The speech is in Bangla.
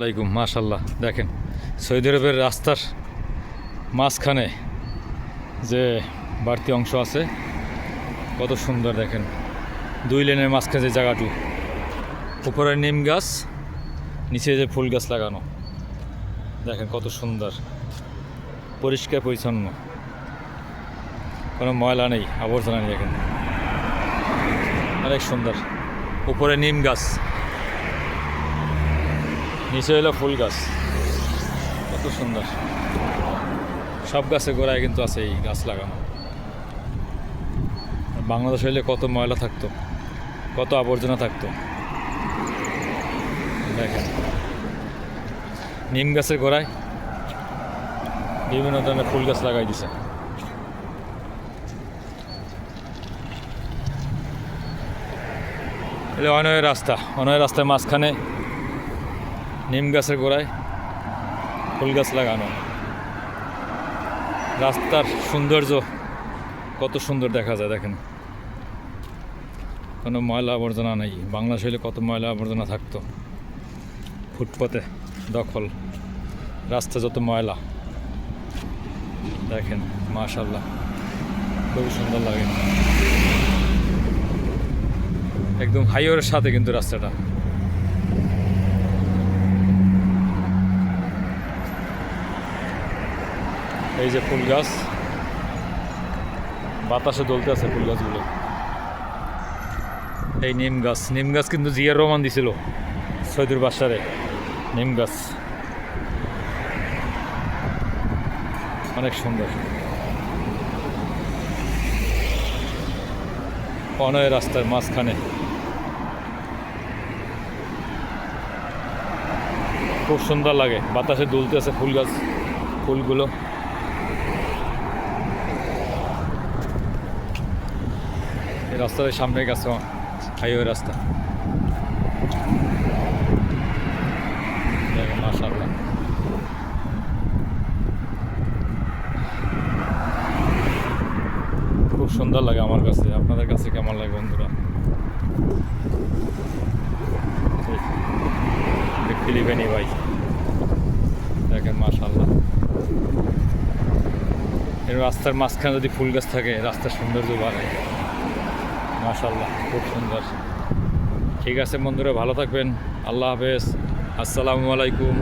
আলাইকুম মাশাল্লাহ। দেখেন সৌদি আরবের রাস্তার মাঝখানে যে বাড়তি অংশ আছে কত সুন্দর। দেখেন 2 লেনের মাঝখানে যে জায়গাটু, উপরে নিম গাছ, নিচে যে ফুল গাছ লাগানো, দেখেন কত সুন্দর, পরিষ্কার পরিচ্ছন্ন, কোনো ময়লা নেই, আবর্জনা নেই। দেখেন অনেক সুন্দর, উপরে নিম গাছ, নিচে হলো ফুল গাছ, কত সুন্দর। সব গাছের গোড়ায় কিন্তু আছে এই গাছ লাগানো। বাংলাদেশ হইলে কত ময়লা থাকতো, কত আবর্জনা থাকতো। দেখেন নিম গাছের গোড়ায় বিভিন্ন ধরনের ফুল গাছ লাগাই দিছে। এটা অনয়ের রাস্তা, অনয়ের রাস্তার মাঝখানে নিম গাছের গোড়ায় ফুল গাছ লাগানো। রাস্তার সৌন্দর্য কত সুন্দর দেখা যায়। দেখেন কোনো ময়লা আবর্জনা নেই। বাংলাদেশ হইলে কত ময়লা আবর্জনা থাকতো, ফুটপাতে দখল, রাস্তা যত ময়লা। দেখেন মাশাআল্লাহ, খুবই সুন্দর লাগে। একদম হাইওয়ের সাথে কিন্তু রাস্তাটা। এই যে ফুল গাছ, বাতাসে দলতে আছে ফুল গাছগুলো। এই নিম গাছ, নিম গাছ কিন্তু জিয়ার রহমান দিছিল সৈয়দুর বাসারে। নিম গাছ অনেক সুন্দর। অনয় রাস্তার মাঝখানে খুব সুন্দর লাগে, বাতাসে দুলতে আছে ফুল গাছ, ফুলগুলো। এই রাস্তার সামনে গেছে হাইওয়ে রাস্তা। দেখেন মাশাআল্লাহ, খুব সুন্দর লাগে আমার কাছে। আপনাদের কাছে কেমন লাগে বন্ধুরা? ফিলিপাইনি ভাই, দেখেন মাশাআল্লাহ। এই রাস্তার মাঝখানে যদি ফুল গাছ থাকে রাস্তার সৌন্দর্য বাড়ে। মাশাআল্লাহ, খুব সুন্দর। ঠিক আছে বন্ধুরা, ভালো থাকবেন। আল্লাহ হাফেজ, আসসালামু আলাইকুম।